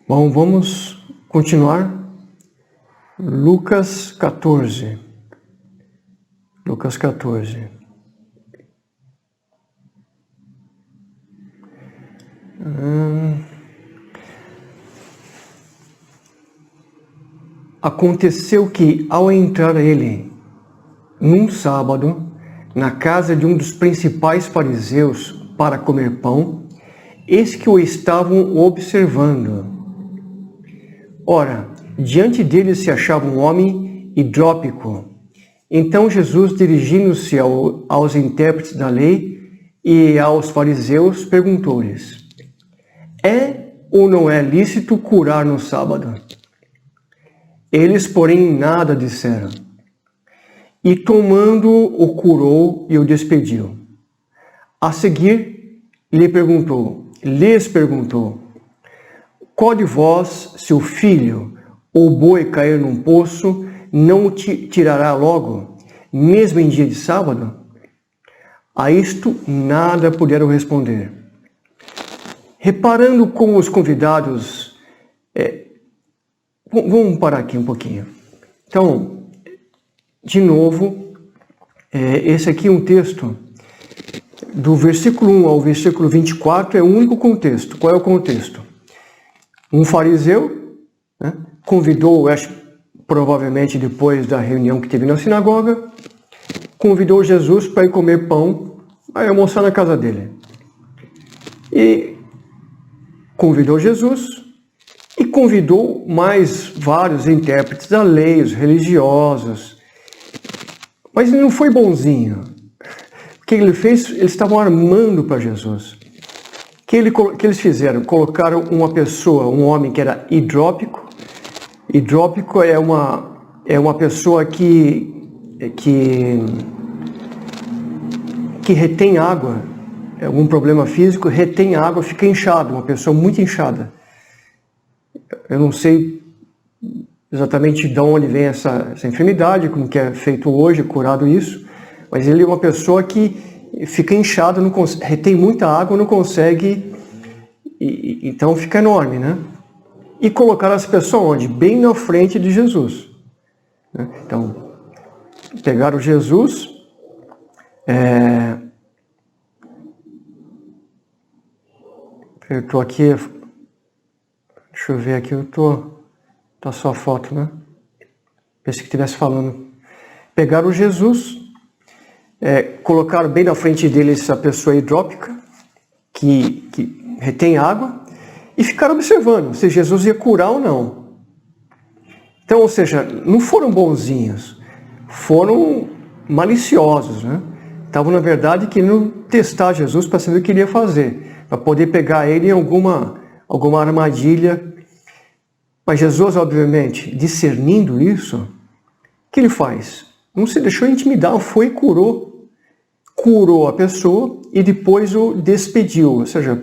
Bom, vamos continuar. Lucas 14. Lucas 14. Aconteceu que, ao entrar ele, num sábado, na casa de um dos principais fariseus para comer pão, eis que o estavam observando. Ora, diante dele se achava um homem hidrópico. Então Jesus, dirigindo-se aos intérpretes da lei e aos fariseus, perguntou-lhes: é ou não é lícito curar no sábado? Eles, porém, nada disseram. E tomando-o, o curou e o despediu. A seguir, lhes perguntou: qual de vós, se o filho ou boi cair num poço, não o tirará logo, mesmo em dia de sábado? A isto nada puderam responder. Reparando como os convidados... Vamos parar aqui um pouquinho. Então, de novo, esse aqui é um texto do versículo 1 ao versículo 24, é o único contexto. Qual é o contexto? Um fariseu, né, convidou, acho, provavelmente depois da reunião que teve na sinagoga, convidou Jesus para ir comer pão, vai almoçar na casa dele. E convidou Jesus e convidou mais vários intérpretes da lei, os religiosos. Mas ele não foi bonzinho. O que ele fez? Eles estavam armando para Jesus. O que eles fizeram? Colocaram uma pessoa, um homem que era hidrópico. Hidrópico é uma pessoa que retém água. É algum problema físico, retém água, fica inchado, uma pessoa muito inchada. Eu não sei exatamente de onde vem essa enfermidade, como que é feito hoje, curado isso, mas ele é uma pessoa que fica inchado, retém muita água, não consegue, então fica enorme, né? E colocaram essa pessoa onde? Bem na frente de Jesus. Então, pegaram Jesus, eu estou aqui, deixa eu ver aqui, tá só a foto, né? Pensei que estivesse falando. Pegaram Jesus, colocaram bem na frente dele essa pessoa hidrópica, que retém água, e ficaram observando se Jesus ia curar ou não. Então, ou seja, não foram bonzinhos, foram maliciosos, né? Estavam, na verdade, querendo testar Jesus para saber o que ele ia fazer, para poder pegar ele em alguma armadilha. Mas Jesus, obviamente, discernindo isso, o que ele faz? Não se deixou intimidar, foi e curou a pessoa e depois o despediu, ou seja,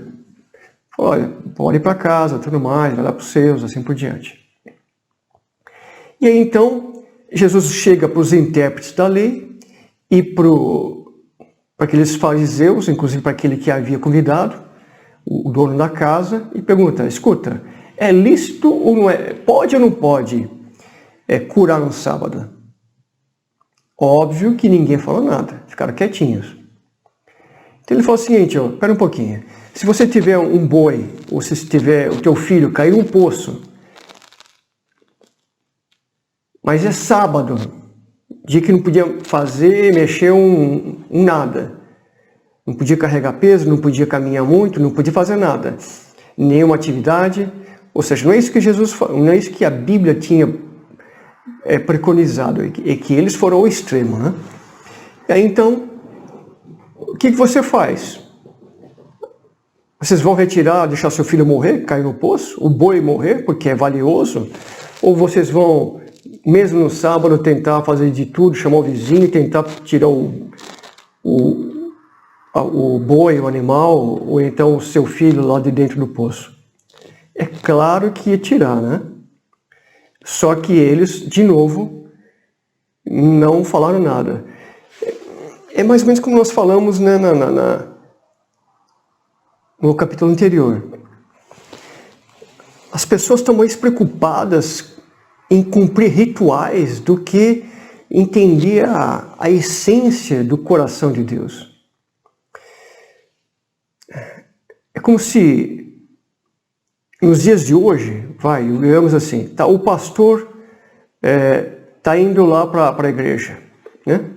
olha, pode ir para casa, tudo mais, vai lá para os seus, assim por diante. E aí então, Jesus chega para os intérpretes da lei e para aqueles fariseus, inclusive para aquele que havia convidado, o dono da casa, e pergunta: escuta, é lícito ou não é? Pode ou não pode curar no sábado? Óbvio que ninguém falou nada, ficaram quietinhos. Então ele falou o seguinte: espera um pouquinho, se você tiver um boi, ou se tiver o teu filho cair num poço, mas é sábado, dia que não podia mexer nada, não podia carregar peso, não podia caminhar muito, não podia fazer nada, nenhuma atividade. Ou seja, não é isso que não é isso que a Bíblia tinha preconizado, é que eles foram ao extremo, né? E aí então, o que você faz? Vocês vão retirar, deixar seu filho morrer, cair no poço, o boi morrer, porque é valioso? Ou vocês vão, mesmo no sábado, tentar fazer de tudo, chamar o vizinho e tentar tirar o boi, o animal, ou então o seu filho lá de dentro do poço? É claro que ia tirar, né? Só que eles, de novo, não falaram nada. É mais ou menos como nós falamos, né, no capítulo anterior. as pessoas estão mais preocupadas em cumprir rituais do que entender a essência do coração de Deus. É como se, nos dias de hoje, digamos assim, tá, o pastor está indo lá para a igreja, né?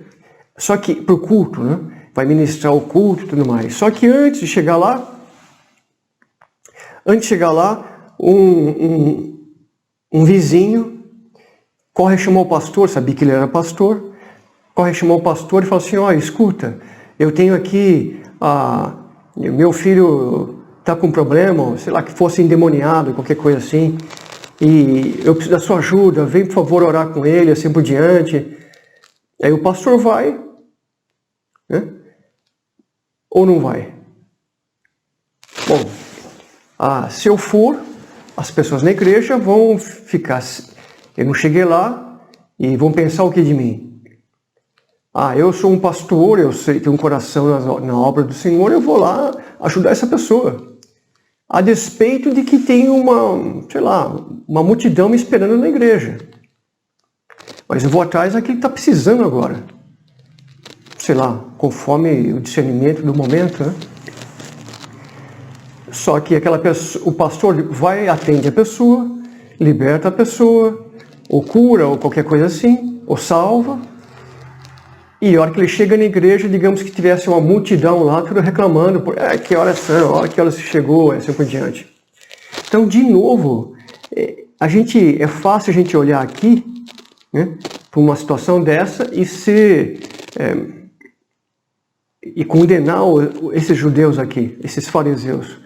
Só que para o culto, né? Vai ministrar o culto e tudo mais. Só que antes de chegar lá, um vizinho corre chamar o pastor, sabia que ele era pastor, corre chamar o pastor e fala assim, ó, escuta, eu tenho aqui, meu filho está com problema, sei lá, que fosse endemoniado, qualquer coisa assim, e eu preciso da sua ajuda, vem por favor orar com ele, assim por diante. Aí o pastor vai, né? Ou não vai? Bom, se eu for, as pessoas na igreja vão ficar, eu não cheguei lá, e vão pensar o que de mim? Eu sou um pastor, eu sei, tenho um coração na obra do Senhor, eu vou lá ajudar essa pessoa. A despeito de que tem uma multidão me esperando na igreja. Mas eu vou atrás daquele que está precisando agora. Sei lá, conforme o discernimento do momento, né? Só que o pastor vai, atende a pessoa, liberta a pessoa, ou cura, ou qualquer coisa assim, ou salva. E a hora que ele chega na igreja, digamos que tivesse uma multidão lá, tudo reclamando, que horas são, que horas chegou, assim por diante. Então, de novo, é fácil a gente olhar aqui, né, para uma situação dessa e condenar esses judeus aqui, esses fariseus.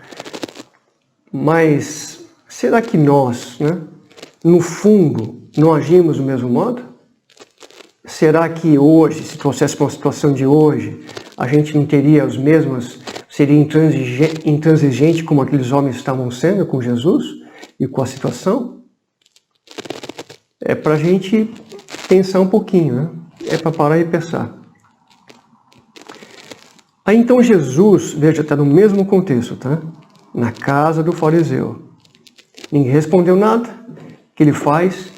Mas será que nós, né, no fundo, não agimos do mesmo modo? Será que hoje, se trouxesse para uma situação de hoje, a gente não teria os mesmos, seria intransigente como aqueles homens estavam sendo com Jesus e com a situação? É para a gente pensar um pouquinho, né? É para parar e pensar. Aí então Jesus, veja, está no mesmo contexto, tá? Na casa do fariseu. Ninguém respondeu nada. O que ele faz?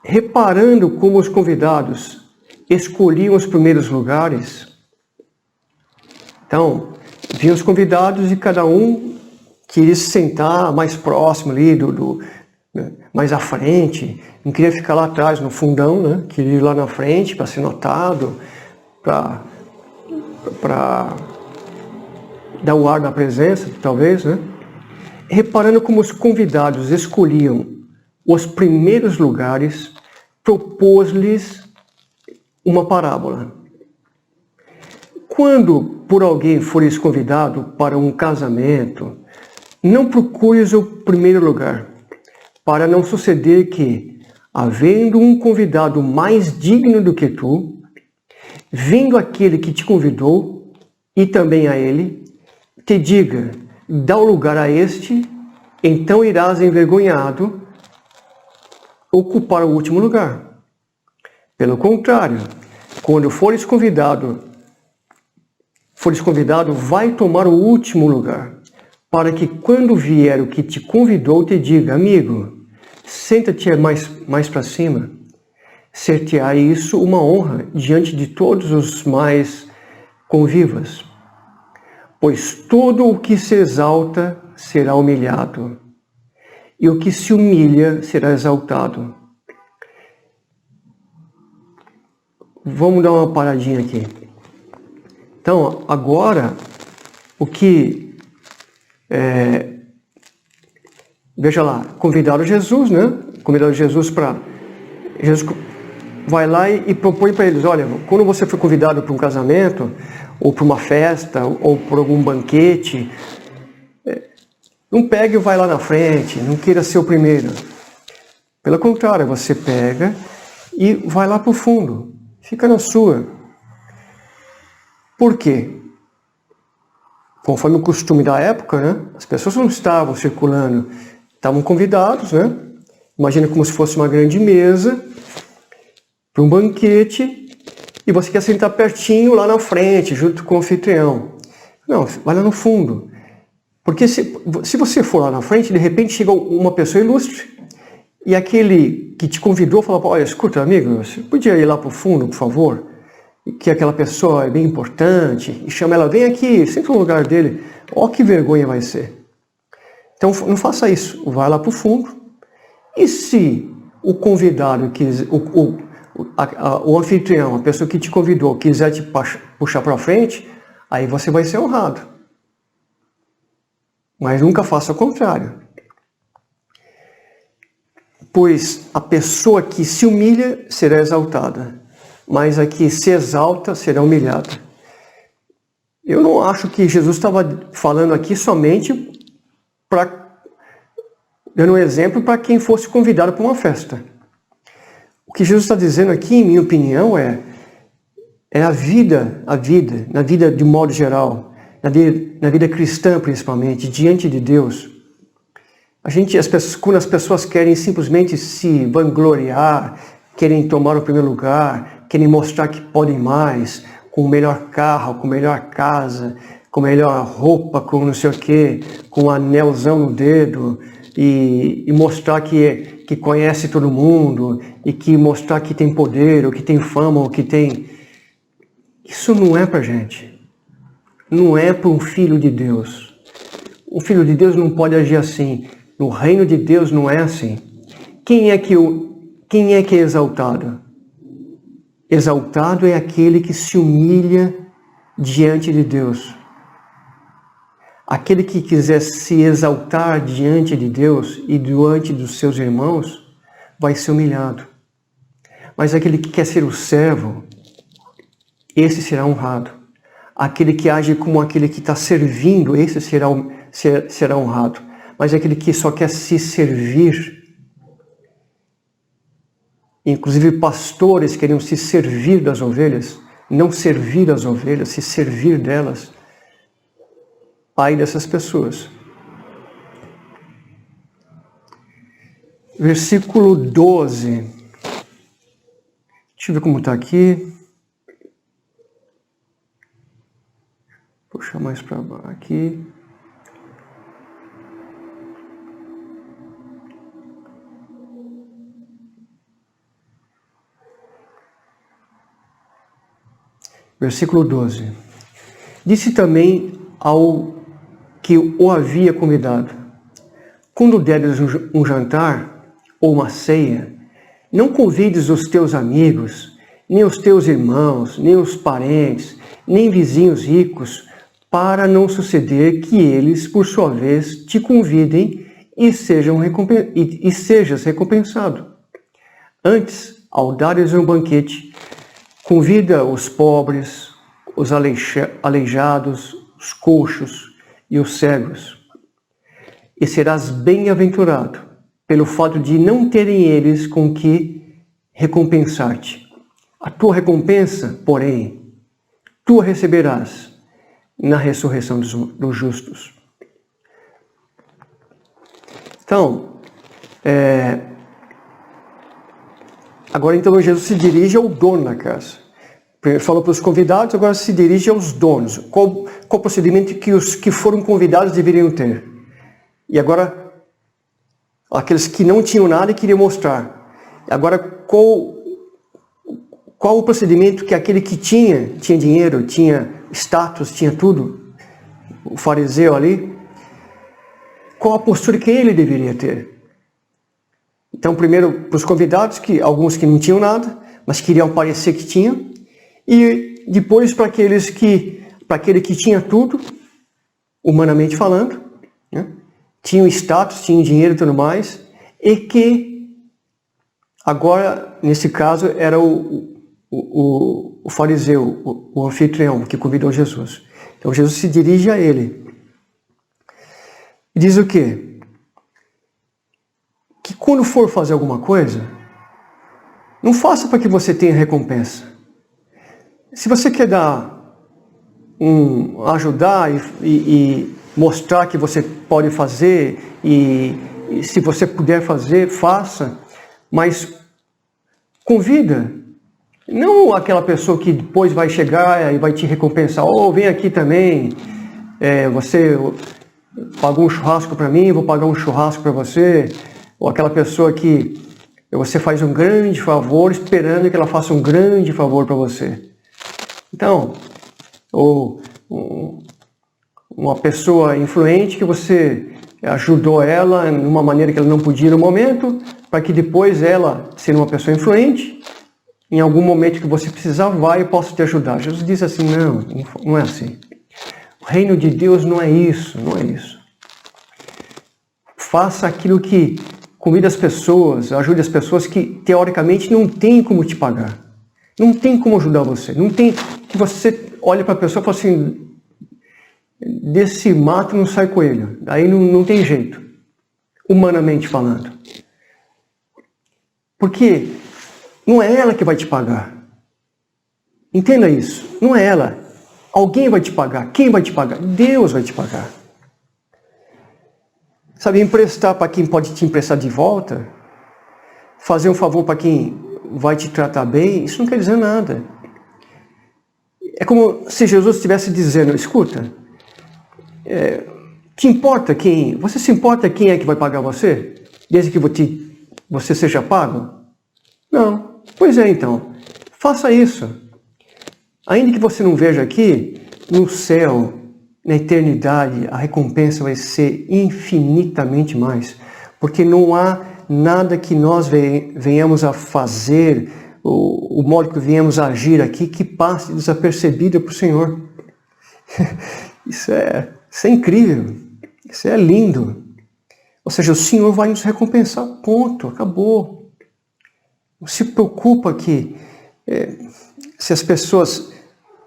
Reparando como os convidados escolhiam os primeiros lugares. Então, vinham os convidados e cada um queria se sentar mais próximo ali, mais à frente. Não queria ficar lá atrás, no fundão, né? Queria ir lá na frente para ser notado, para dar o ar da presença, talvez, né? Reparando como os convidados escolhiam os primeiros lugares, propôs-lhes uma parábola. Quando por alguém fores convidado para um casamento, não procures o primeiro lugar, para não suceder que, havendo um convidado mais digno do que tu, vindo aquele que te convidou, e também a ele, te diga, dá o lugar a este, então irás envergonhado ocupar o último lugar. Pelo contrário, quando fores convidado, vai tomar o último lugar, para que quando vier o que te convidou, te diga, amigo, senta-te mais para cima. Ser-te-á isso uma honra diante de todos os mais convivas. Pois todo o que se exalta será humilhado, e o que se humilha será exaltado. Vamos dar uma paradinha aqui. Então, agora, veja lá, convidaram Jesus, né? Convidaram Jesus para... Jesus vai lá e propõe para eles, olha, quando você for convidado para um casamento, ou para uma festa, ou por algum banquete, não pegue e vai lá na frente, não queira ser o primeiro. Pelo contrário, você pega e vai lá para o fundo, fica na sua. Por quê? Conforme o costume da época, né? As pessoas não estavam circulando, estavam convidados, né? Imagina como se fosse uma grande mesa para um banquete e você quer sentar pertinho lá na frente, junto com o anfitrião. Não, vai lá no fundo. Porque se você for lá na frente, de repente chega uma pessoa ilustre, e aquele que te convidou fala, olha, escuta, amigo, você podia ir lá para o fundo, por favor? Que aquela pessoa é bem importante, e chama ela, vem aqui, senta no lugar dele. Ó, que vergonha vai ser. Então não faça isso, vai lá para o fundo. E se o convidado, o anfitrião, a pessoa que te convidou, quiser te puxar para frente, aí você vai ser honrado. Mas nunca faça o contrário. Pois a pessoa que se humilha será exaltada, mas a que se exalta será humilhada. Eu não acho que Jesus estava falando aqui somente dando um exemplo para quem fosse convidado para uma festa. O que Jesus está dizendo aqui, em minha opinião, é a vida, na vida de modo geral, na vida cristã principalmente, diante de Deus. Quando as pessoas querem simplesmente se vangloriar, querem tomar o primeiro lugar, querem mostrar que podem mais, com o melhor carro, com a melhor casa, com a melhor roupa, com não sei o quê, com um anelzão no dedo, e mostrar que conhece todo mundo, e que mostrar que tem poder, ou que tem fama, ou que tem... Isso não é pra gente. Não é para um filho de Deus. Um filho de Deus não pode agir assim. No reino de Deus não é assim. Quem é que é exaltado? Exaltado é aquele que se humilha diante de Deus. Aquele que quiser se exaltar diante de Deus e diante dos seus irmãos, vai ser humilhado. Mas aquele que quer ser o servo, esse será honrado. Aquele que age como aquele que está servindo, esse será honrado. Mas aquele que só quer se servir, inclusive pastores queriam se servir das ovelhas, não servir as ovelhas, se servir delas. Ai dessas pessoas. Versículo 12. Deixa eu ver como está aqui. Puxar mais para baixo aqui. Versículo 12. Disse também ao que o havia convidado: quando deres um jantar ou uma ceia, não convides os teus amigos, nem os teus irmãos, nem os parentes, nem vizinhos ricos, para não suceder que eles, por sua vez, te convidem e sejas recompensado. Antes, ao dares um banquete, convida os pobres, os aleijados, os coxos e os cegos, e serás bem-aventurado pelo fato de não terem eles com que recompensar-te. A tua recompensa, porém, tu a receberás na ressurreição dos justos. Então, agora então Jesus se dirige ao dono da casa. Primeiro falou para os convidados, agora se dirige aos donos. Qual o procedimento que os que foram convidados deveriam ter? E agora, aqueles que não tinham nada e queriam mostrar. Agora, qual o procedimento que aquele que tinha dinheiro, tinha status, tinha tudo, o fariseu ali, qual a postura que ele deveria ter? Então, primeiro para os convidados, alguns que não tinham nada, mas queriam parecer que tinham, e depois para aquele que tinha tudo, humanamente falando, né? Tinha o status, tinha dinheiro e tudo mais, e que agora, nesse caso, era o fariseu, o anfitrião que convidou Jesus. Então Jesus se dirige a ele. E diz o quê? Que quando for fazer alguma coisa, não faça para que você tenha recompensa. Se você quer ajudar e mostrar que você pode fazer, e se você puder fazer, faça, mas convida. Não aquela pessoa que depois vai chegar e vai te recompensar. Vem aqui também, você pagou um churrasco para mim, vou pagar um churrasco para você. Ou aquela pessoa que você faz um grande favor esperando que ela faça um grande favor para você. Então, ou uma pessoa influente que você ajudou ela de uma maneira que ela não podia no momento, para que depois ela, sendo uma pessoa influente, em algum momento que você precisar, vai e possa te ajudar. Jesus diz assim, não é assim. O reino de Deus não é isso, não é isso. Faça aquilo que convida as pessoas, ajude as pessoas que teoricamente não tem como te pagar. Não tem como ajudar você. Não tem que você olhe para a pessoa e fala assim, desse mato não sai coelho. Aí não tem jeito, humanamente falando. Porque não é ela que vai te pagar. Entenda isso. Não é ela. Alguém vai te pagar. Quem vai te pagar? Deus vai te pagar. Sabe, emprestar para quem pode te emprestar de volta, fazer um favor para quem vai te tratar bem, isso não quer dizer nada. É como se Jesus estivesse dizendo, escuta, você se importa quem é que vai pagar você? Desde que você seja pago? Não. Pois é, então, faça isso. Ainda que você não veja aqui, no céu, na eternidade, a recompensa vai ser infinitamente mais. Porque não há nada que nós venhamos a fazer, o modo que venhamos a agir aqui, que passe desapercebido para o Senhor. Isso é incrível. Isso é lindo. Ou seja, o Senhor vai nos recompensar, ponto, acabou. Não se preocupa que se as pessoas,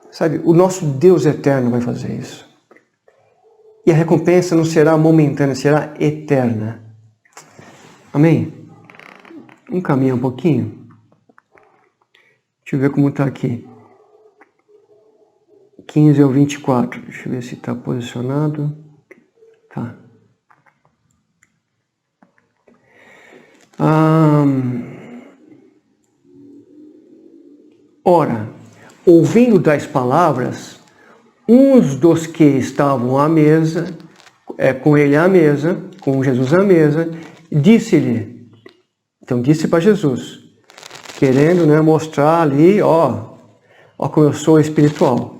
sabe, o nosso Deus eterno vai fazer isso. E a recompensa não será momentânea, será eterna. Amém? Vamos caminhar um pouquinho? Deixa eu ver como está aqui. 15 ao 24. Deixa eu ver se está posicionado. Tá. Ora, ouvindo tais palavras, uns dos que estavam à mesa, com ele à mesa, com Jesus à mesa, disse-lhe, então disse para Jesus, querendo, mostrar ali, ó como eu sou espiritual.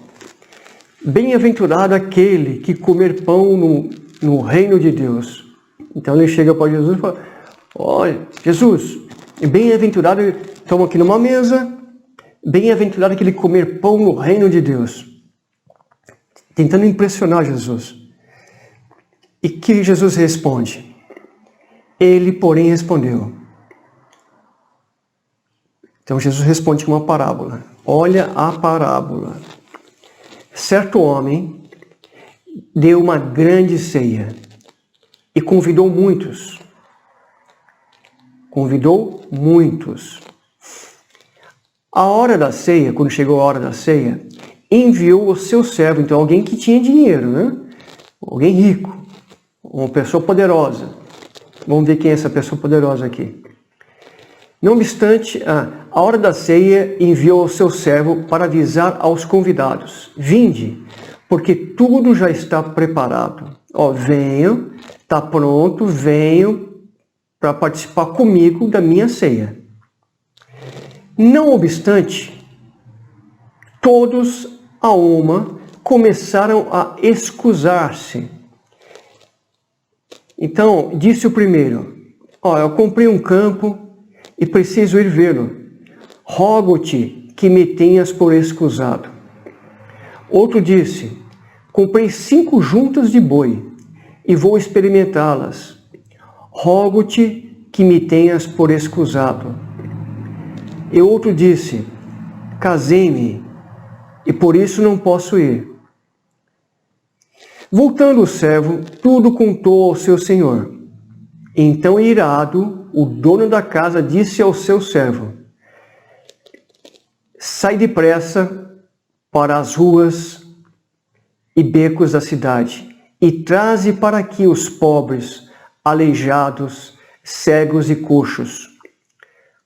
Bem-aventurado aquele que comer pão no reino de Deus. Então ele chega para Jesus e fala, olha, Jesus, bem-aventurado, estamos aqui numa mesa, bem-aventurado aquele comer pão no reino de Deus. Tentando impressionar Jesus. E que Jesus responde? Ele, porém, respondeu. Então Jesus responde com uma parábola. Olha a parábola. Certo homem deu uma grande ceia e convidou muitos. Convidou muitos. A hora da ceia, quando chegou a hora da ceia, enviou o seu servo, então alguém que tinha dinheiro, Alguém rico, uma pessoa poderosa. Vamos ver quem é essa pessoa poderosa aqui. Não obstante, a hora da ceia enviou o seu servo para avisar aos convidados. Vinde, porque tudo já está preparado. Venham, está pronto, venham para participar comigo da minha ceia. Não obstante, todos a uma começaram a escusar-se. Então, disse o primeiro, eu comprei um campo e preciso ir vê-lo. Rogo-te que me tenhas por escusado. Outro disse, comprei 5 juntas de boi e vou experimentá-las. Rogo-te que me tenhas por escusado. E outro disse, casei-me e por isso não posso ir. Voltando o servo, tudo contou ao seu senhor. Então, irado, o dono da casa disse ao seu servo, sai depressa para as ruas e becos da cidade e traze para aqui os pobres, aleijados, cegos e coxos.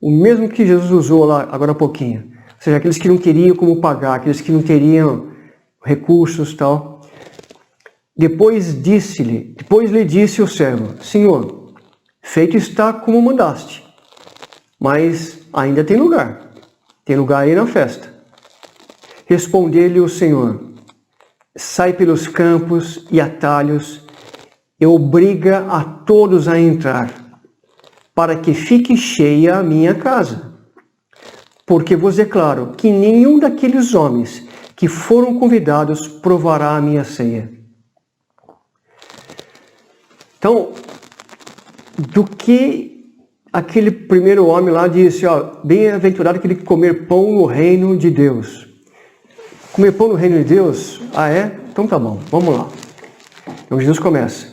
O mesmo que Jesus usou lá agora há pouquinho. Ou seja, aqueles que não teriam como pagar, aqueles que não teriam recursos e tal. Depois lhe disse o servo: Senhor, feito está como mandaste, mas ainda tem lugar aí na festa. Respondeu-lhe o Senhor: sai pelos campos e atalhos e obriga a todos a entrar, para que fique cheia a minha casa. Porque vos declaro que nenhum daqueles homens que foram convidados provará a minha ceia. Então, do que aquele primeiro homem lá disse, bem-aventurado aquele que comer pão no reino de Deus. Comer pão no reino de Deus? Ah, é? Então tá bom, vamos lá. Então Jesus começa.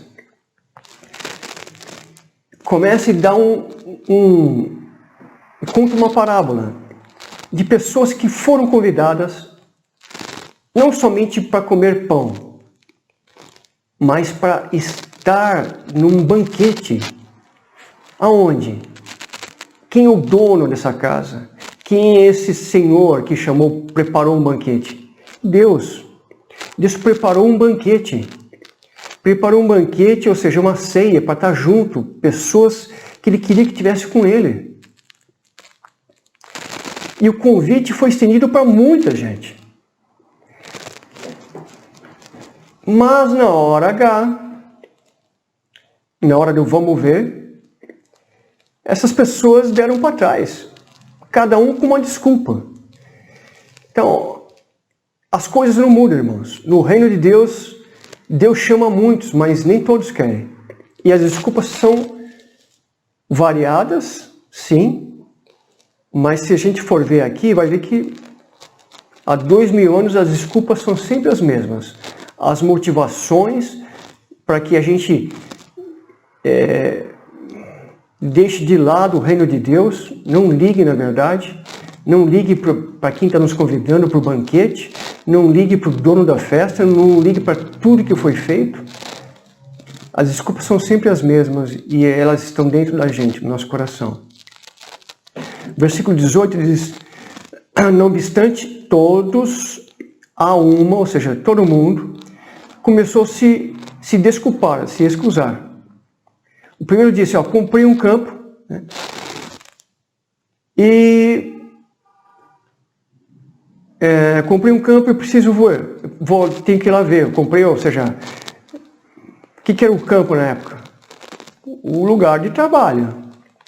Começa e dá conta uma parábola de pessoas que foram convidadas não somente para comer pão, mas para estar num banquete. Aonde? Quem é o dono dessa casa? Quem é esse Senhor que preparou um banquete? Deus. Deus preparou um banquete. Preparou um banquete, ou seja, uma ceia para estar junto, pessoas que ele queria que estivesse com ele. E o convite foi estendido para muita gente. Mas na hora H, na hora do vamos ver, essas pessoas deram para trás. Cada um com uma desculpa. Então, as coisas não mudam, irmãos. No reino de Deus, Deus chama muitos, mas nem todos querem. E as desculpas são variadas, sim. Mas se a gente for ver aqui, vai ver que há 2000 anos as desculpas são sempre as mesmas. As motivações para que a gente deixe de lado o reino de Deus, não ligue na verdade, não ligue para quem está nos convidando para o banquete, não ligue para o dono da festa, não ligue para tudo que foi feito. As desculpas são sempre as mesmas e elas estão dentro da gente, no nosso coração. Versículo 18 diz: não obstante, todos a uma, ou seja, todo mundo, começou a se desculpar, a se excusar. O primeiro disse, comprei um campo, né, comprei um campo e preciso tenho que ir lá ver. Eu comprei, ou seja, o que era o campo na época? O lugar de trabalho,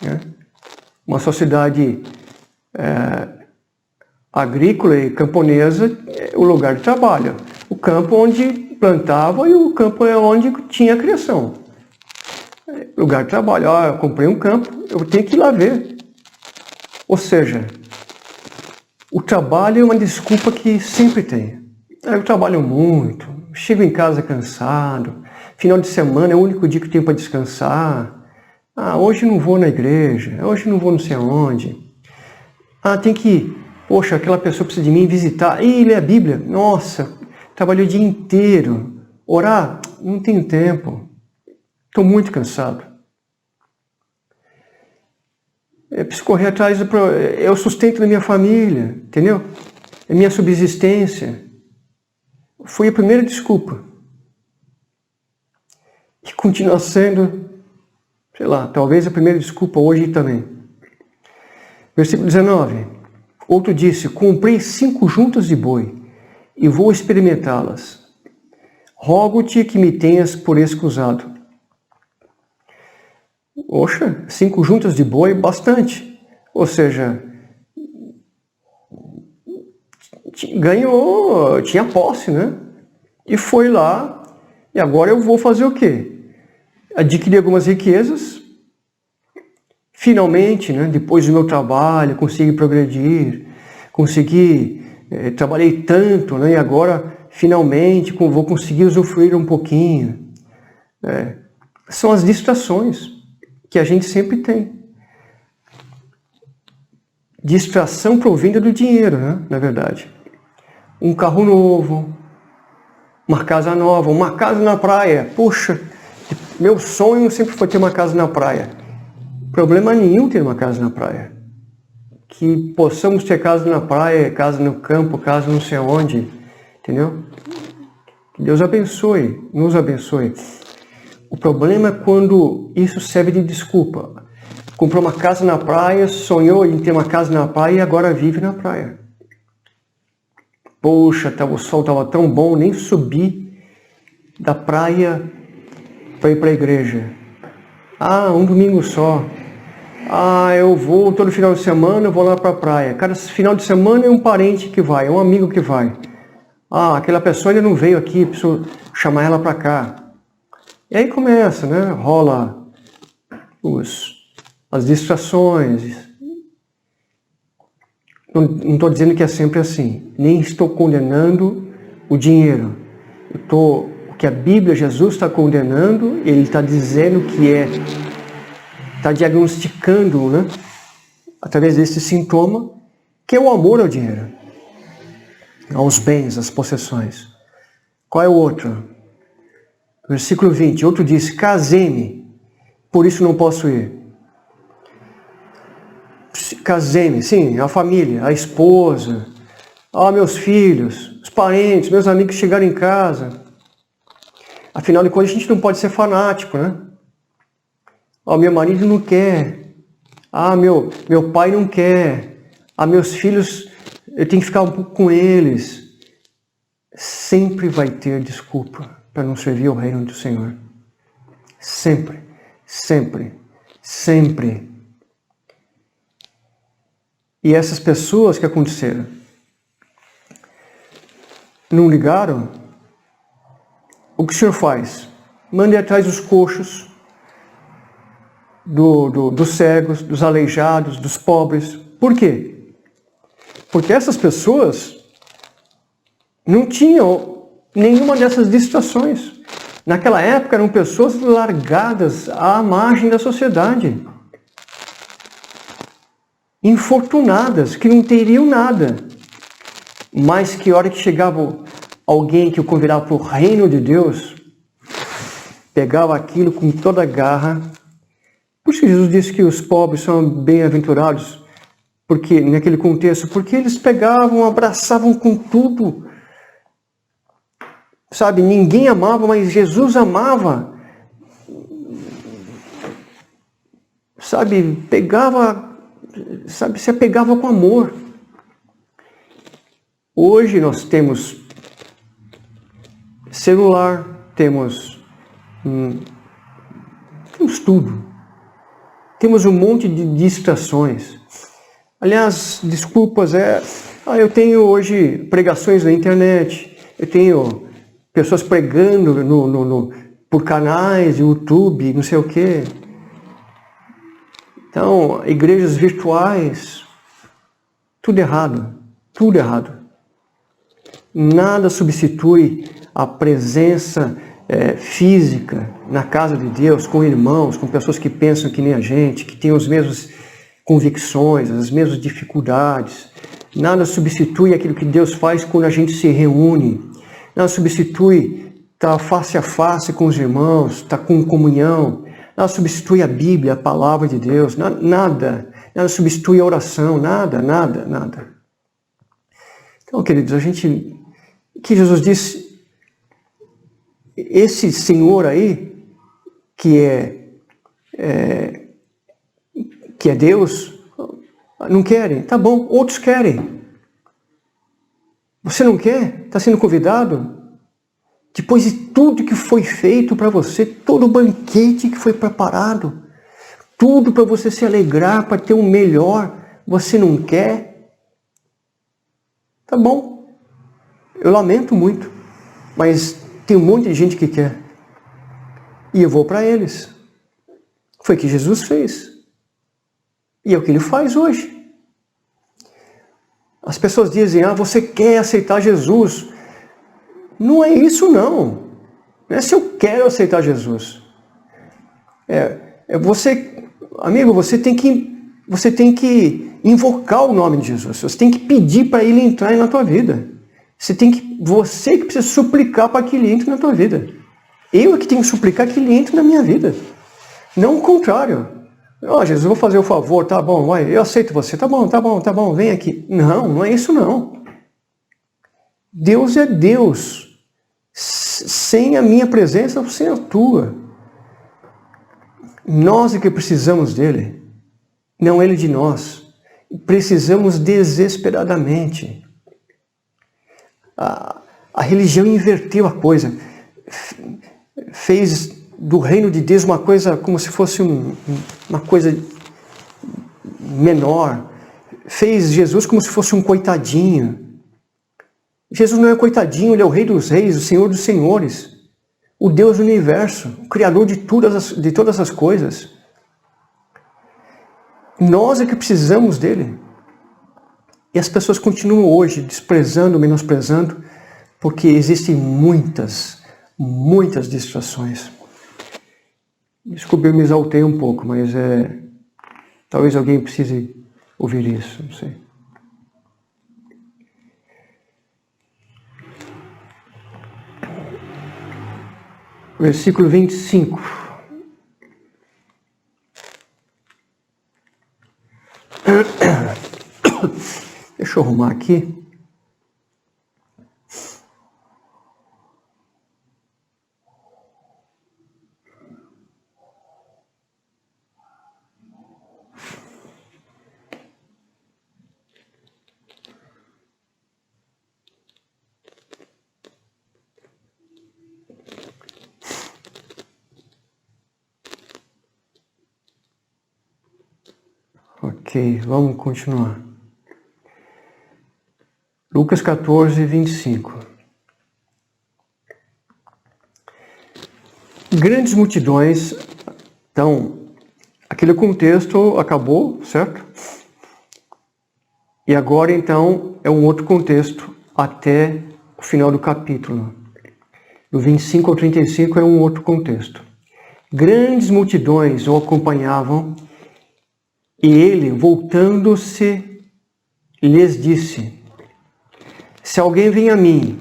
né? Uma sociedade agrícola e camponesa, o lugar de trabalho. O campo onde plantava e o campo é onde tinha a criação. Lugar de trabalho. Eu comprei um campo, eu tenho que ir lá ver. Ou seja, o trabalho é uma desculpa que sempre tem. Eu trabalho muito, chego em casa cansado, final de semana é o único dia que eu tenho para descansar. Hoje não vou na igreja, hoje não vou não sei aonde. Tem que ir. Poxa, aquela pessoa precisa de mim visitar. Lê a Bíblia. Nossa, trabalhei o dia inteiro. Orar? Não tenho tempo. Estou muito cansado. Eu preciso correr atrás, é o sustento da minha família, entendeu? É minha subsistência. Foi a primeira desculpa. E continua sendo, sei lá, talvez a primeira desculpa hoje também. Versículo 19. Outro disse, comprei 5 juntas de boi e vou experimentá-las. Rogo-te que me tenhas por excusado. Oxa, 5 juntas de boi, bastante. Ou seja, ganhou, tinha posse, né? E foi lá, e agora eu vou fazer o quê? Adquirir algumas riquezas. Finalmente, né, depois do meu trabalho, consegui progredir, trabalhei tanto, né, e agora, finalmente, vou conseguir usufruir um pouquinho. São as distrações que a gente sempre tem. Distração provinda do dinheiro, né, na verdade. Um carro novo, uma casa nova, uma casa na praia. Poxa, meu sonho sempre foi ter uma casa na praia. Problema nenhum ter uma casa na praia. Que possamos ter casa na praia, casa no campo, casa não sei onde, entendeu? Deus abençoe, nos abençoe. O problema é quando isso serve de desculpa. Comprou uma casa na praia, sonhou em ter uma casa na praia e agora vive na praia. Poxa, o sol estava tão bom, nem subi da praia para ir para a igreja. Um domingo só. Eu vou todo final de semana, eu vou lá para a praia. Cada final de semana é um parente que vai, é um amigo que vai. Aquela pessoa ainda não veio aqui, preciso chamar ela para cá. E aí começa, né? Rola as distrações. Não estou dizendo que é sempre assim. Nem estou condenando o dinheiro. O que a Bíblia, Jesus está condenando, ele está dizendo que está diagnosticando, né? Através desse sintoma, que é o amor ao dinheiro, aos bens, às possessões. Qual é o outro? Versículo 20, outro diz, casei-me, por isso não posso ir. Casei-me, sim, a família, a esposa, meus filhos, os parentes, meus amigos chegaram em casa. Afinal de contas, a gente não pode ser fanático, né? Meu marido não quer. Meu pai não quer. Meus filhos, eu tenho que ficar um pouco com eles. Sempre vai ter desculpa para não servir o reino do Senhor. Sempre, sempre, sempre. E essas pessoas que aconteceram, não ligaram? O que o Senhor faz? Mande atrás dos coxos, dos cegos, dos aleijados, dos pobres. Por quê? Porque essas pessoas não tinham nenhuma dessas distrações. Naquela época eram pessoas largadas à margem da sociedade. Infortunadas, que não teriam nada. Mas que a hora que chegava alguém que o convidava para o reino de Deus, pegava aquilo com toda a garra. Por isso que Jesus disse que os pobres são bem-aventurados, porque naquele contexto, porque eles pegavam, abraçavam com tudo. Sabe, ninguém amava, mas Jesus amava. Sabe, se apegava com amor. Hoje nós temos celular, temos tudo. Temos um monte de distrações. Aliás, desculpas, eu tenho hoje pregações na internet, eu tenho pessoas pregando por canais, YouTube, não sei o quê. Então, igrejas virtuais, tudo errado, tudo errado. Nada substitui a presença física na casa de Deus, com irmãos, com pessoas que pensam que nem a gente, que têm as mesmas convicções, as mesmas dificuldades. Nada substitui aquilo que Deus faz quando a gente se reúne. Nada substitui estar face a face com os irmãos, estar com comunhão. Nada substitui a Bíblia, a palavra de Deus. Nada substitui a oração. Nada. Então, queridos, que Jesus disse, esse Senhor aí, que é Deus, não querem. Tá bom, outros querem. Você não quer? Está sendo convidado? Depois de tudo que foi feito para você, todo o banquete que foi preparado, tudo para você se alegrar, para ter um melhor, você não quer? Tá bom. Eu lamento muito, mas tem um monte de gente que quer. E eu vou para eles. Foi o que Jesus fez. E é o que ele faz hoje. As pessoas dizem, você quer aceitar Jesus. Não é isso não. Não é se eu quero aceitar Jesus. Amigo, você tem que invocar o nome de Jesus. Você tem que pedir para ele entrar na tua vida. Você que precisa suplicar para que ele entre na tua vida. Eu é que tenho que suplicar que ele entre na minha vida. Não o contrário. Jesus, eu vou fazer o favor, tá bom, vai, eu aceito você, tá bom, vem aqui. Não é isso não. Deus é Deus. sem a minha presença, sem a tua. Nós é que precisamos dele, não ele de nós. Precisamos desesperadamente. A religião inverteu a coisa, fez do reino de Deus uma coisa como se fosse uma coisa menor, fez Jesus como se fosse um coitadinho. Jesus não é coitadinho, ele é o Rei dos Reis, o Senhor dos Senhores, o Deus do universo, o Criador de todas as coisas. Nós é que precisamos dele. E as pessoas continuam hoje desprezando, menosprezando, porque existem muitas distrações. Desculpe, eu me exaltei um pouco, mas talvez alguém precise ouvir isso, não sei. Versículo 25. Deixa eu arrumar aqui. Ok, vamos continuar. Lucas 14, 25. Grandes multidões. Então, aquele contexto acabou, certo? E agora, então, é um outro contexto até o final do capítulo. Do 25 ao 35 é um outro contexto. Grandes multidões o acompanhavam. E ele, voltando-se, lhes disse: se alguém vem a mim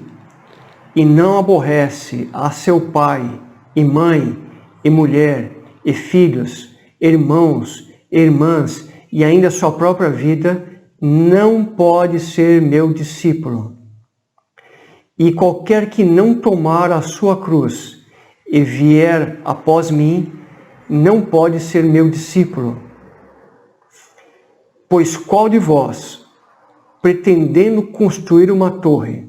e não aborrece a seu pai e mãe e mulher e filhos, irmãos, irmãs e ainda sua própria vida, não pode ser meu discípulo. E qualquer que não tomar a sua cruz e vier após mim, não pode ser meu discípulo. Pois qual de vós, pretendendo construir uma torre,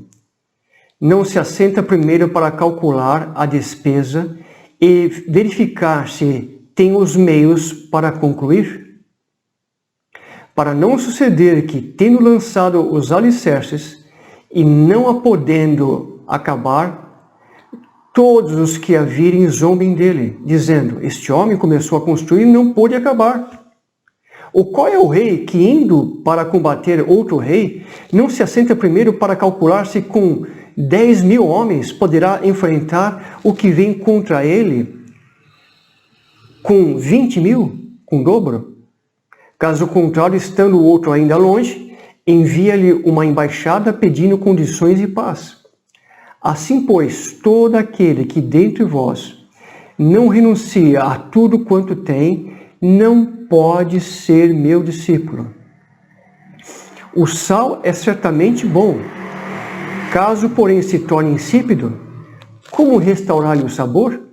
não se assenta primeiro para calcular a despesa e verificar se tem os meios para concluir? Para não suceder que, tendo lançado os alicerces e não a podendo acabar, todos os que a virem zombem dele, dizendo: este homem começou a construir e não pôde acabar. Ou qual é o rei que, indo para combater outro rei, não se assenta primeiro para calcular se com 10.000 homens poderá enfrentar o que vem contra ele com 20.000, com o dobro? Caso contrário, estando o outro ainda longe, envia-lhe uma embaixada pedindo condições de paz. Assim, pois, todo aquele que dentre vós não renuncia a tudo quanto tem, não pode ser meu discípulo. O sal é certamente bom. Caso, porém, se torne insípido, como restaurar-lhe o sabor?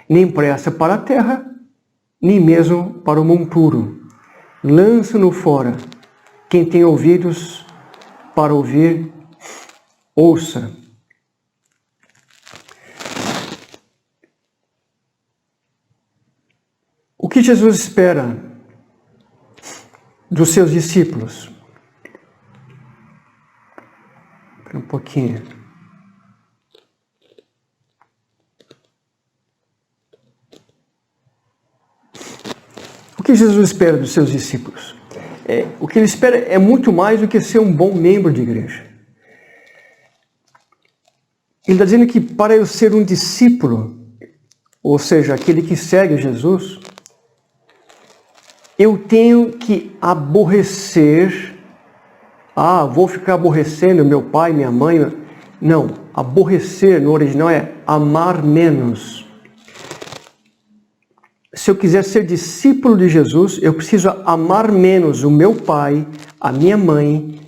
Nem presta para a terra, nem mesmo para o monturo. Lança-no fora. Quem tem ouvidos para ouvir, ouça. O que Jesus espera dos seus discípulos? Espera um pouquinho. O que Jesus espera dos seus discípulos? O que ele espera é muito mais do que ser um bom membro de igreja. Ele está dizendo que para eu ser um discípulo, ou seja, aquele que segue Jesus, eu tenho que aborrecer. Vou ficar aborrecendo meu pai, minha mãe. Não, aborrecer no original é amar menos. Se eu quiser ser discípulo de Jesus, eu preciso amar menos o meu pai, a minha mãe,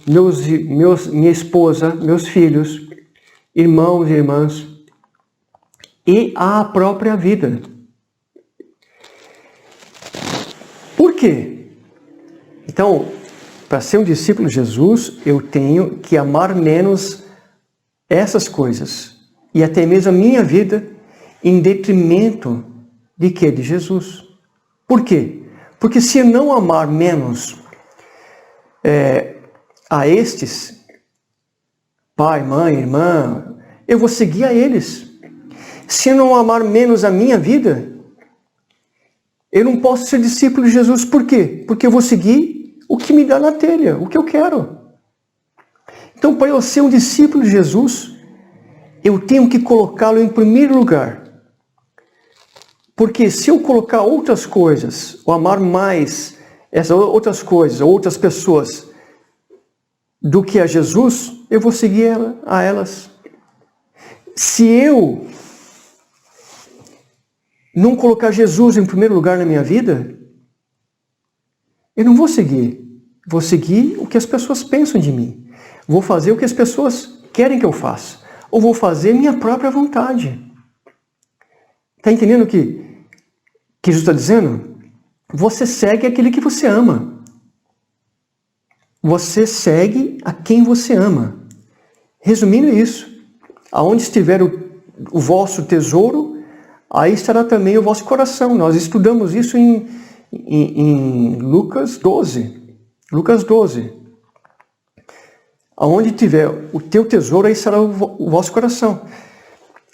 minha esposa, meus filhos, irmãos e irmãs, e a própria vida. Por quê? Então, para ser um discípulo de Jesus, eu tenho que amar menos essas coisas e até mesmo a minha vida em detrimento de quê? De Jesus. Por quê? Porque se eu não amar menos a estes, pai, mãe, irmã, eu vou seguir a eles. Se eu não amar menos a minha vida, eu não posso ser discípulo de Jesus. Por quê? Porque eu vou seguir o que me dá na telha, o que eu quero. Então, para eu ser um discípulo de Jesus, eu tenho que colocá-lo em primeiro lugar. Porque se eu colocar outras coisas, ou amar mais essas outras coisas, ou outras pessoas, do que a Jesus, eu vou seguir a elas. Se eu não colocar Jesus em primeiro lugar na minha vida, eu não vou seguir. Vou seguir o que as pessoas pensam de mim. Vou fazer o que as pessoas querem que eu faça. Ou vou fazer minha própria vontade. Está entendendo o que Jesus está dizendo? Você segue aquele que você ama. Você segue a quem você ama. Resumindo isso, aonde estiver o vosso tesouro, aí estará também o vosso coração. Nós estudamos isso em Lucas 12. Lucas 12. Aonde tiver o teu tesouro, aí estará o vosso coração.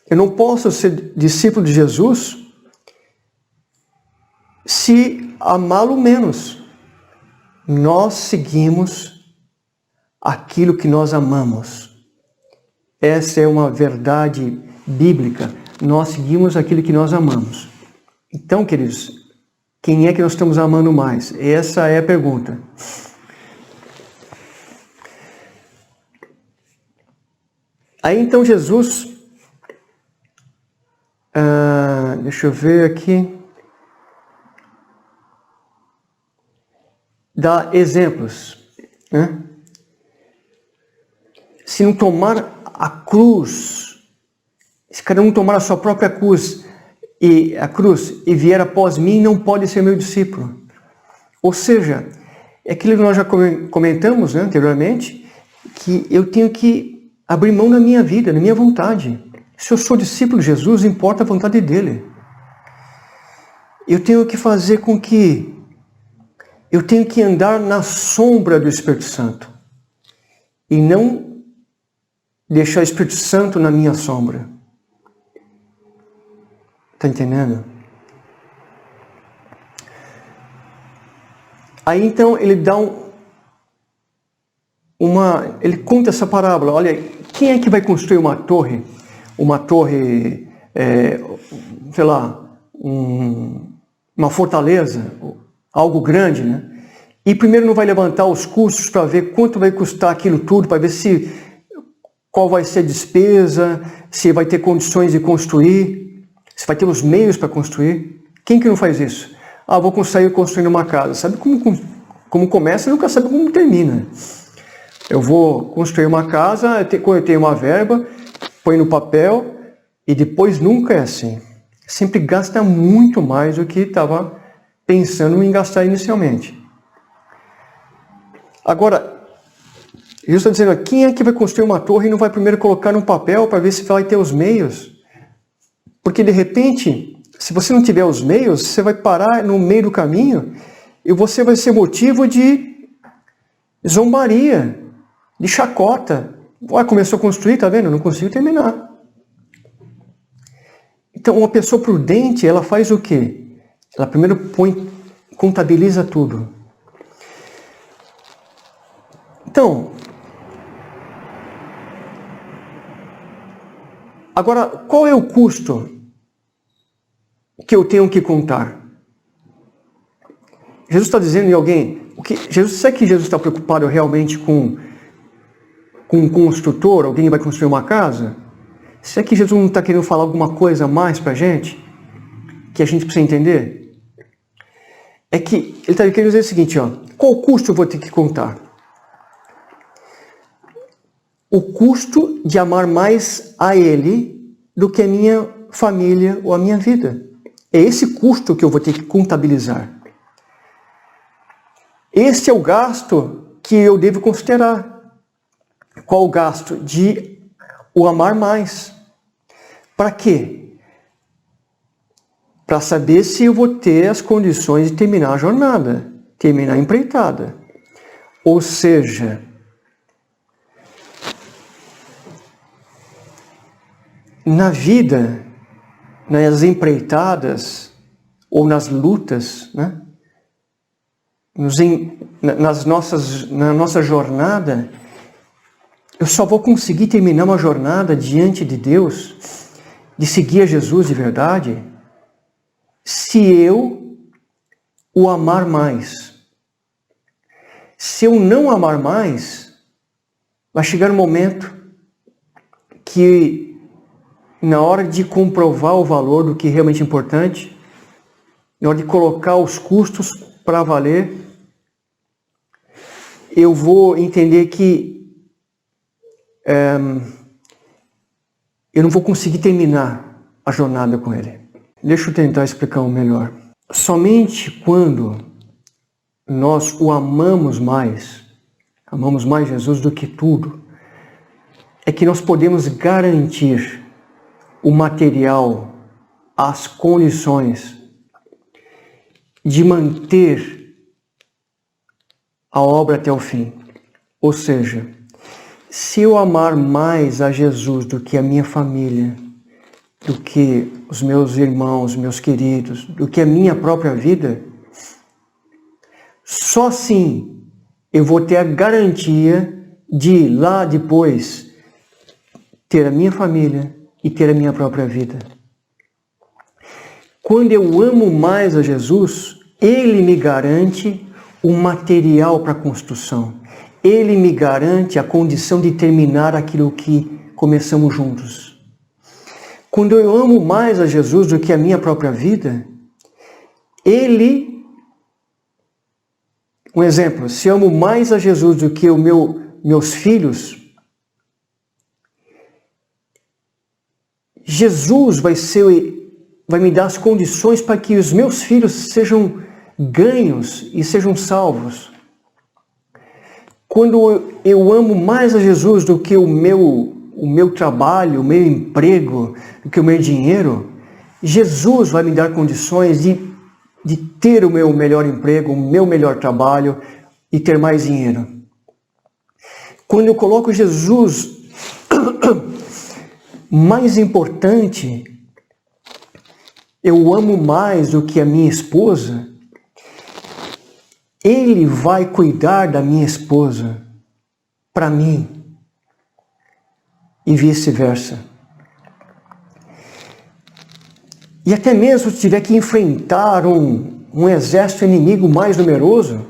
Eu não posso ser discípulo de Jesus se amá-lo menos. Nós seguimos aquilo que nós amamos. Essa é uma verdade bíblica. Nós seguimos aquilo que nós amamos. Então, queridos, quem é que nós estamos amando mais? Essa é a pergunta. Aí então Jesus, deixa eu ver aqui, dá exemplos, né? Se não tomar a cruz, se cada um tomar a sua própria cruz e vier após mim, não pode ser meu discípulo. Ou seja, é aquilo que nós já comentamos, né, anteriormente, que eu tenho que abrir mão da minha vida, da minha vontade. Se eu sou discípulo de Jesus, importa a vontade dele. Eu tenho que fazer com que eu tenho que andar na sombra do Espírito Santo e não deixar o Espírito Santo na minha sombra. Está entendendo? Aí então ele dá ele conta essa parábola. Olha, quem é que vai construir uma torre, sei lá, uma fortaleza, algo grande, né? E primeiro não vai levantar os custos para ver quanto vai custar aquilo tudo, para ver qual vai ser a despesa, se vai ter condições de construir, se vai ter os meios para construir. Quem que não faz isso? Vou sair construindo uma casa. Sabe como começa, nunca sabe como termina. Eu vou construir uma casa, quando eu tenho uma verba, põe no papel e depois nunca é assim. Sempre gasta muito mais do que estava pensando em gastar inicialmente. Agora, Jesus está dizendo, quem é que vai construir uma torre e não vai primeiro colocar no papel para ver se vai ter os meios? Porque de repente, se você não tiver os meios, você vai parar no meio do caminho e você vai ser motivo de zombaria, de chacota. Começou a construir, tá vendo? Não consigo terminar. Então, uma pessoa prudente, ela faz o quê? Ela primeiro contabiliza tudo. Então, agora, qual é o custo que eu tenho que contar? Jesus está dizendo em alguém, será que Jesus está preocupado realmente com um construtor, alguém vai construir uma casa? Será que Jesus não está querendo falar alguma coisa a mais para a gente? Que a gente precisa entender? É que ele está querendo dizer o seguinte, qual custo eu vou ter que contar? O custo de amar mais a Ele do que a minha família ou a minha vida. É esse custo que eu vou ter que contabilizar. Este é o gasto que eu devo considerar. Qual o gasto? De o amar mais. Para quê? Para saber se eu vou ter as condições de terminar a jornada, terminar a empreitada. Ou seja, na vida, nas empreitadas ou nas lutas, né? Na nossa jornada, eu só vou conseguir terminar uma jornada diante de Deus, de seguir a Jesus de verdade, se eu o amar mais. Se eu não amar mais, vai chegar um momento que, na hora de comprovar o valor do que é realmente importante, na hora de colocar os custos para valer, eu vou entender que eu não vou conseguir terminar a jornada com Ele. Deixa eu tentar explicar um melhor. Somente quando nós o amamos mais Jesus do que tudo, é que nós podemos garantir o material, as condições de manter a obra até o fim. Ou seja, se eu amar mais a Jesus do que a minha família, do que os meus irmãos, meus queridos, do que a minha própria vida, só assim eu vou ter a garantia de lá depois ter a minha família e ter a minha própria vida. Quando eu amo mais a Jesus, Ele me garante o material para a construção. Ele me garante a condição de terminar aquilo que começamos juntos. Quando eu amo mais a Jesus do que a minha própria vida, um exemplo, se eu amo mais a Jesus do que meus filhos, Jesus vai me dar as condições para que os meus filhos sejam ganhos e sejam salvos. Quando eu amo mais a Jesus do que o meu trabalho, o meu emprego, do que o meu dinheiro, Jesus vai me dar condições de ter o meu melhor emprego, o meu melhor trabalho e ter mais dinheiro. Quando eu coloco Jesus mais importante, eu amo mais do que a minha esposa, Ele vai cuidar da minha esposa para mim e vice-versa. E até mesmo se tiver que enfrentar um exército inimigo mais numeroso,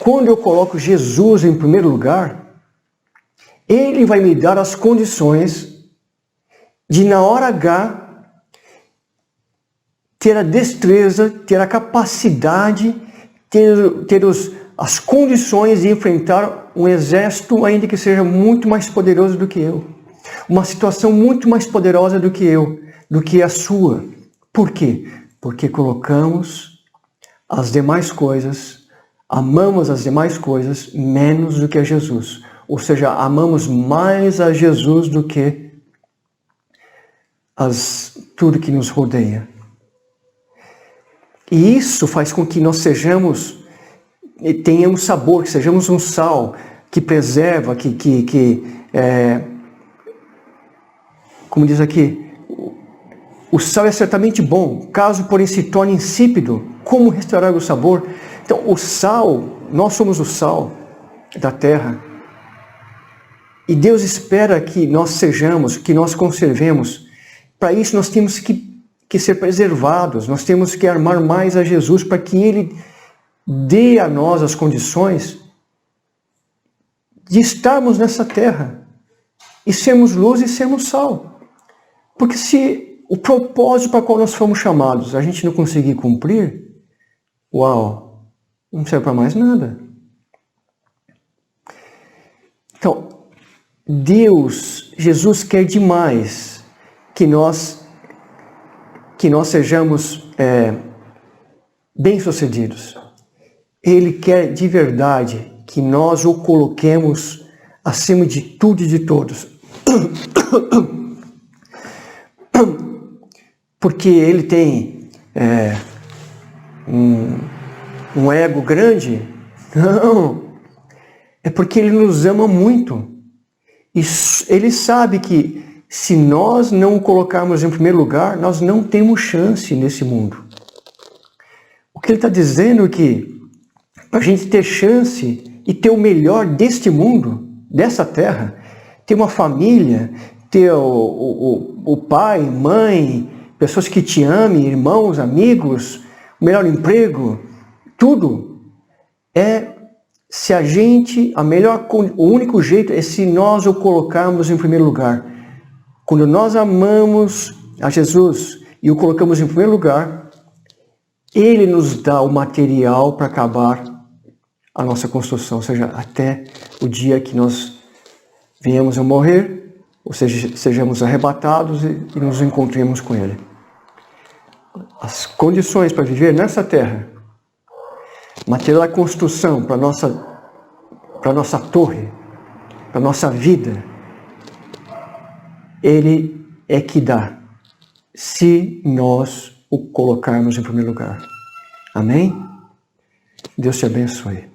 quando eu coloco Jesus em primeiro lugar, Ele vai me dar as condições de, na hora H, ter a destreza, ter a capacidade, ter as condições de enfrentar um exército, ainda que seja muito mais poderoso do que eu. Uma situação muito mais poderosa do que eu, do que a sua. Por quê? Porque colocamos as demais coisas, amamos as demais coisas menos do que a Jesus. Ou seja, amamos mais a Jesus do que tudo que nos rodeia. E isso faz com que nós tenhamos sabor, que sejamos um sal que preserva, como diz aqui, o sal é certamente bom, caso porém se torne insípido, como restaurar o sabor? Então o sal, nós somos o sal da terra. E Deus espera que nós sejamos, que nós conservemos. Para isso nós temos que ser preservados, nós temos que amar mais a Jesus para que Ele dê a nós as condições de estarmos nessa terra e sermos luz e sermos sal. Porque se o propósito para o qual nós fomos chamados a gente não conseguir cumprir, não serve para mais nada. Então, Jesus quer demais que nós que nós sejamos bem-sucedidos. Ele quer de verdade que nós o coloquemos acima de tudo e de todos. Porque ele tem um ego grande? Não. É porque ele nos ama muito. E ele sabe que se nós não o colocarmos em primeiro lugar, nós não temos chance nesse mundo. O que ele está dizendo é que para a gente ter chance e ter o melhor deste mundo, dessa terra, ter uma família, ter o pai, mãe, pessoas que te amem, irmãos, amigos, o melhor emprego, tudo se a gente, o único jeito é se nós o colocarmos em primeiro lugar. Quando nós amamos a Jesus e o colocamos em primeiro lugar, Ele nos dá o material para acabar a nossa construção, ou seja, até o dia que nós venhamos a morrer, ou seja, sejamos arrebatados e nos encontremos com Ele. As condições para viver nessa terra, material da construção para nossa torre, para nossa vida, Ele é que dá, se nós o colocarmos em primeiro lugar. Amém? Deus te abençoe.